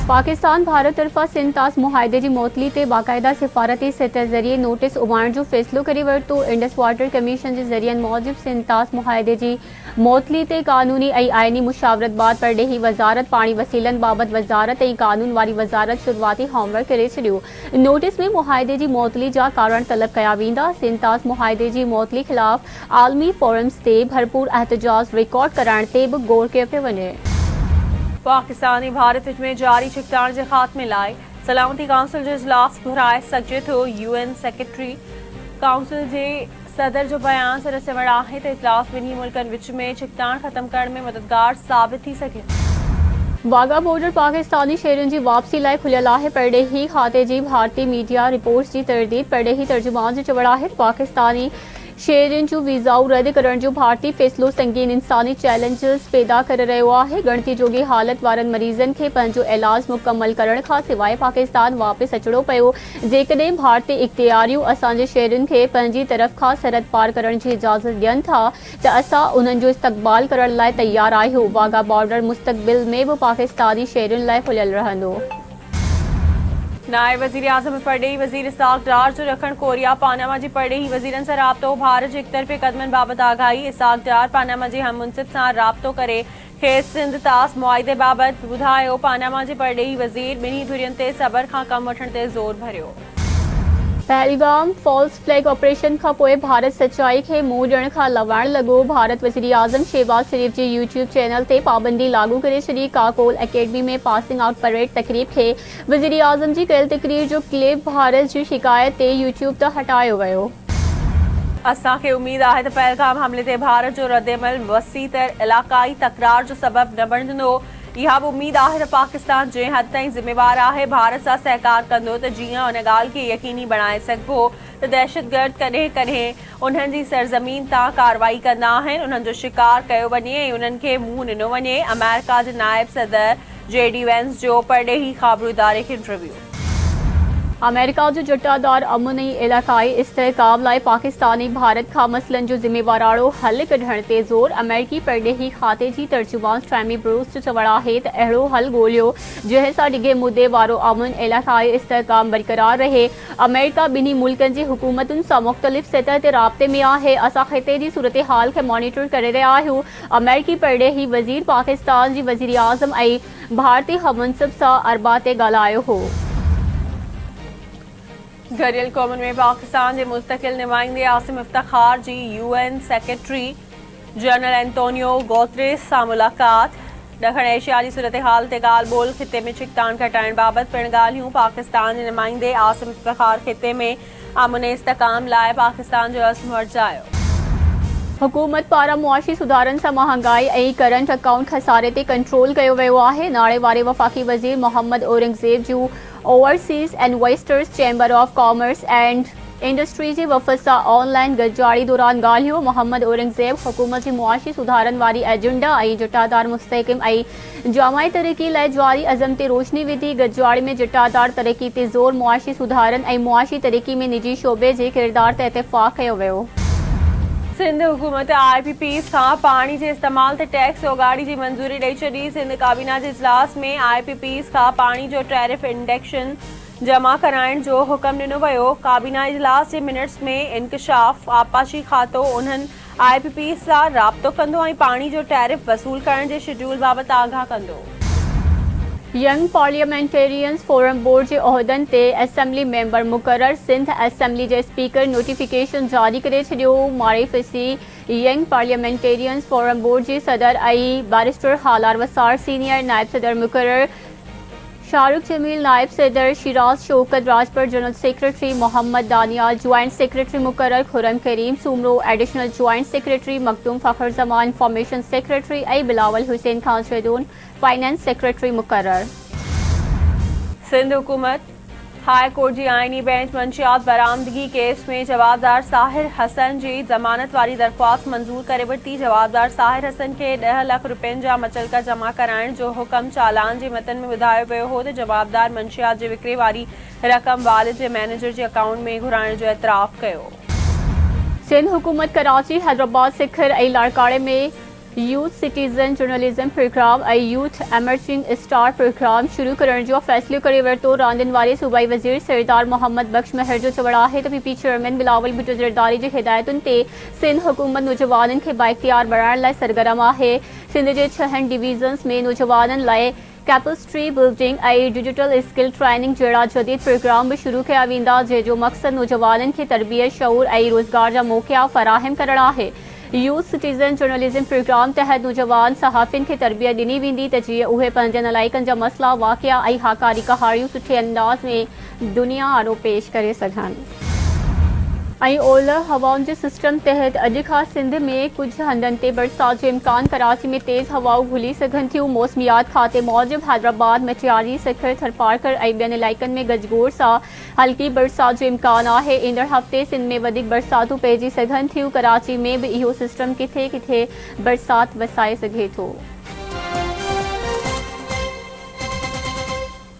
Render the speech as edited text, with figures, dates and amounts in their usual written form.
पाकिस्तान भारत तरफ़ा सिंध तास मुआहदे जी मोतली ते बाकायदा सिफारती सतह ज़रिए नोटिस उबारण जो फ़ैसिलो करे वरितो। इंडस वाटर कमीशन जे ज़रियनि मूजिब सिंध तास मुआहदे जी मोतली ते कानूनी ऐं आइनी मुशावरत बाद परडेही वज़ारत पाणी वसीलनि बाबति वज़ारत ऐं कानून वारी वज़ारत शुरूआती होमवर्क करे छॾियो। नोटिस में मुआहदे जी मोतली जा कारण तलब कया वेंदा। सिंध तास मुआहदे जी मोतली ख़िलाफ़ आलमी फोरम्स ते भरपूर एहतजाज रिकॉर्ड कराइण ते बि गौर कयो पियो वञे। पाकिस्तानी भारत में जारी छिकताण के खात्मे लाइ सलामती काउंसिल जो इजलास घुराए सघिजे थो। यूएन सेक्रेटरी काउंसिल जे सदर जो बयान सर सिमड़ आहे त इजलास ॿिन्ही मुल्कनि विच में छिकताण ख़त्म करण में मददगार साबित थी सघे। वाघा बॉर्डर पाकिस्तानी शहरियुनि जी वापसी लाइ खुलियल आहे। परडेही खाते जी भारतीय मीडिया रिपोर्ट्स की तरदीद। परडेही तर्जुमान जो चवण आहे त पाकिस्तानी शहरियुनि जो वीज़ाऊं रद्द करण जो भारतीय फ़ैसिलो संगीन इंसानी चैलेंजेस पैदा करे रहियो आहे। गणती जोगी हालत वारनि मरीज़नि खे पंहिंजो इलाज मुकम्मल करण खां सवाइ पाकिस्तान वापसि अचणो पियो। जेकॾहिं भारतीय इख्तियारियूं असांजे शहरियुनि खे पंहिंजी तरफ़ खां सरहद पार करण जी इजाज़त ॾियनि था त असां उन्हनि जो इस्तक़बाल करण लाइ तयार आहियूं। वाघा बॉर्डर मुस्तक़बिल में बि पाकिस्तानी शहरियुनि लाइ खुलियल रहंदो। नायब वज़ीर आज़म परडेही वज़ीर इसाक डार जो ॾखण कोरिया पानामा जी परडेही वज़ीरनि सां राब्तो। भारत जे एकतरफ़े क़दमनि बाबति आगाही। इसाक डार पानामा जे हममुनसिब सां राब्तो करे खेसि सिंध तास मुआहदे बाबति ॿुधायो। पानामा जे परडेही वज़ीर ॿिन्ही धुरियुनि ते सब्र खां कमु वठण ते ज़ोर भरियो। पहलगाम फॉल्स फ्लैग ऑपरेशन खां पोइ भारत सचाई खे मुंहुं ॾियण खां लवाइण लॻो। भारत वज़ीर आज़म शहबाज शरीफ़ जे यूट्यूब चैनल ते पाबंदी लागू करे छॾी। काकोल अकेडमी में पासिंग आउट परेड तक़रीब खे वज़ीर आज़म जी कयल तक़रीर जो क्लिप भारत जी शिकायत ते यूट्यूब तां हटायो वियो। असांखे उम्मीद आहे त पहलगाम हमले ते भारत जो रद्दअमल वसीतर इलाक़ाई तकरार जो सबबु न बणिजंदो। इहा बि उम्मीद आहे त पाकिस्तान जंहिं हद ताईं ज़िम्मेवार आहे भारत सां सहकार कंदो त जीअं उन ॻाल्हि खे यकीनी बणाए सघिबो त दहशतगर्द कॾहिं कॾहिं उन्हनि जी सरज़मीन तां कार्रवाई कंदा आहिनि, उन्हनि जो शिकार कयो वञे ऐं उन्हनि खे मुंहुं ॾिनो वञे। अमेरिका जे नायब सदर JD वैंस जो परडेही ख़बरू इदारे खे इंटरव्यू। अमेरिका जो जट्टादार अमन ऐं इलाक़ाई इस्तेहकाम लाइ पाकिस्तानी भारत खां मसइलनि जो ज़िम्मेवाराणो हल कढण ते ज़ोर। अमेरिकी परडेही खाते जी तर्जुमान टैमी ब्रूस जो चवण आहे त अहिड़ो हल ॻोल्हियो जंहिं सां ॾिघे मुदे वारो अमन इलाक़ाई इस्तेहकाम बरक़रार रहे। अमेरिका ॿिन्ही मुल्कनि जी हुकूमतुनि सां मुख़्तलिफ़ सतह ते राब्ते में आहे। असां ख़िते जी सूरत हाल खे मॉनिटर करे रहिया आहियूं। अमेरिकी परडेही वज़ीर पाकिस्तान जी वज़ीर आज़म ऐं भारतीय हममुनसिब सां अरबा ते ॻाल्हायो हो। गडियल कौमन में पाकिस्तान के मुस्तकिल नुमाइंदे आसिम इफ्तार जी UN secretary general Antonio Guterres सां मुलाक़ात। ॾखण एशिया जी सूरत हाल ते ॻाल्हि ॿोल। खिते में छिकताण घटाइण बाबति पिणु ॻाल्हियूं। पाकिस्तान जे नुमाइंदे आसिम इफ्तार खिते में अमन इस्तेहकाम लाइ पाकिस्तान जो अज़्म वर्जायो। हुकूमत पारां मुआशी सुधारनि सां महांगाई ऐं करंट अकाउंट खसारे ते कंट्रोल कयो वियो आहे। नाणे वारे वफ़ाक़ी वज़ीर मोहम्मद औरंगज़ेब जूं overseas investors chamber of commerce and industry जे वफ़द सां ऑनलाइन गॾिजाणी दौरान ॻाल्हियो। मोहम्मद औरंगज़ेब हुकूमत जी मुआशी सुधारनि वारी एजेंडा ऐं जट्टादार मुस्तहकिम ऐं जामाई तरक़ी लाइ जारी अज़म ते रोशनी विधी। गॾिजाणी में जट्टादार तरक़ी ते ज़ोर, मुआशी सुधारनि ऐं मुआशी तरक़ी में निजी शोबे जे किरदार ते इत्तेफ़ाक़ कयो वियो। सिंध हुकूमत IPPs खां पाणी जे इस्तेमाल ते टैक्स उगाड़ी जी मंज़ूरी ॾेई छॾी। सिंध काबीना जे इजलास में IPPs खां पाणी जो टैरिफ इंडेक्शन जमा कराइण जो हुक्म ॾिनो वियो। काबीना इजलास जे मिनट्स में इंकशाफ आबपाशी खातो उन्हनि IPPs सां राब्तो कंदो ऐं पाणी जो टैरिफ वसूल करण जे शेड्यूल बाबति आगाह कंदो। यंग पार्लियामेंटेरियंस फोरम बोर्ड जे उहिदनि ते असेंबली मेंबर मुक़रर। सिंध असेंबली जे स्पीकर नोटिफिकेशन जारी करे छॾियो। मारिफसी यंग पार्लियामेंटेरियंस फोरम बोर्ड जे सदर ऐं बैरिस्टर हालार वसार सीनियर नायब सदर मुक़रर। शाहरुख जमील नायब सदर, Shiraz Shaukat Rajpar general secretary, Mohammad Daniyal joint secretary मुक़रर, Khurram Karim Soomro additional joint secretary, Makhdoom Fakhar Zaman information secretary ऐं बिलावल हुसैन खान शहदून फाइनेंस सेक्रेटरी मुक़रर। सिंध हुकूमत हाई कोर्ट जी आइनी बेंच मंशियात बरामदगी केस में जवाबदार साहिर हसन जी ज़मानत वारी दरख़्वास्त मंज़ूर करे वरिती। जवाबदार साहिर हसन खे 10 लाख रुपयनि जा मचलका जमा कराइण जो हुक्म चालान जे मतन में ॿुधायो वियो हो त जवाबदार मंशियात जे विकिरे वारी रक़म वालिद जे मैनेजर जे अकाउंट में घुराइण जो एतराफ़ कयो। सिंध हुकूमत कराची, हैदराबाद, सिखर ऐं लाड़काणे में यूथ सिटीज़न जर्नलिज्म प्रोग्राम ऐं यूथ एमर्जिंग स्टार प्रोग्राम शुरू करण जो फ़ैसिलो करे वरितो। रांदियुनि वारे सूबाई वज़ीर सरदार मोहम्मद बख्श महर जो चवणु आहे त पीपी चेयरमैन बिलावल भुट्टो ज़रदारी जी हिदायतुनि ते सिंध हुकूमत नौजवाननि खे बाइख्तियार बणाइण लाइ सरगर्म आहे। सिंध जे 6 डिवीज़न्स में नौजवाननि लाइ कैपेसिटी बिल्डिंग ऐं डिजिटल स्किल ट्रेनिंग जहिड़ा जदीद प्रोग्राम भी शुरू कया वेंदा, जंहिंजो मक़सदु नौजवाननि खे तरबियत, शऊर ऐं रोज़गार जा मौक़िया फ़राहम करणु आहे। यूथ सिटीज़न जर्नलिज्म प्रोग्राम तहत नौजवान सहाफ़ियुनि खे तरबियत ॾिनी वेंदी त जीअं उहे पंहिंजनि इलाइक़नि जा मसइला, वाक़िआ ऐं हाकारी कहाणियूं सुठे अंदाज़ में दुनिया आॾो पेश करे सघनि। ऐं ओलह हवाउनि जे सिस्टम तहत अॼु खां सिंध में कुझु हंधनि ते बरसात जो इम्कान। कराची में तेज़ हवाऊं घुली सघनि थियूं। मौसमियात खाते मूजिबि हैदराबाद, मटियारी, सखर, थरपारकर ऐं ॿियनि इलाइक़नि में गजगोड़ सां हल्की बरसात जो इम्कान आहे। ईंदड़ हफ़्ते सिंध में वधीक बरसातूं पइजी सघनि थियूं। कराची में बि इहो सिस्टम किथे किथे बरसात वसाए सघे थो।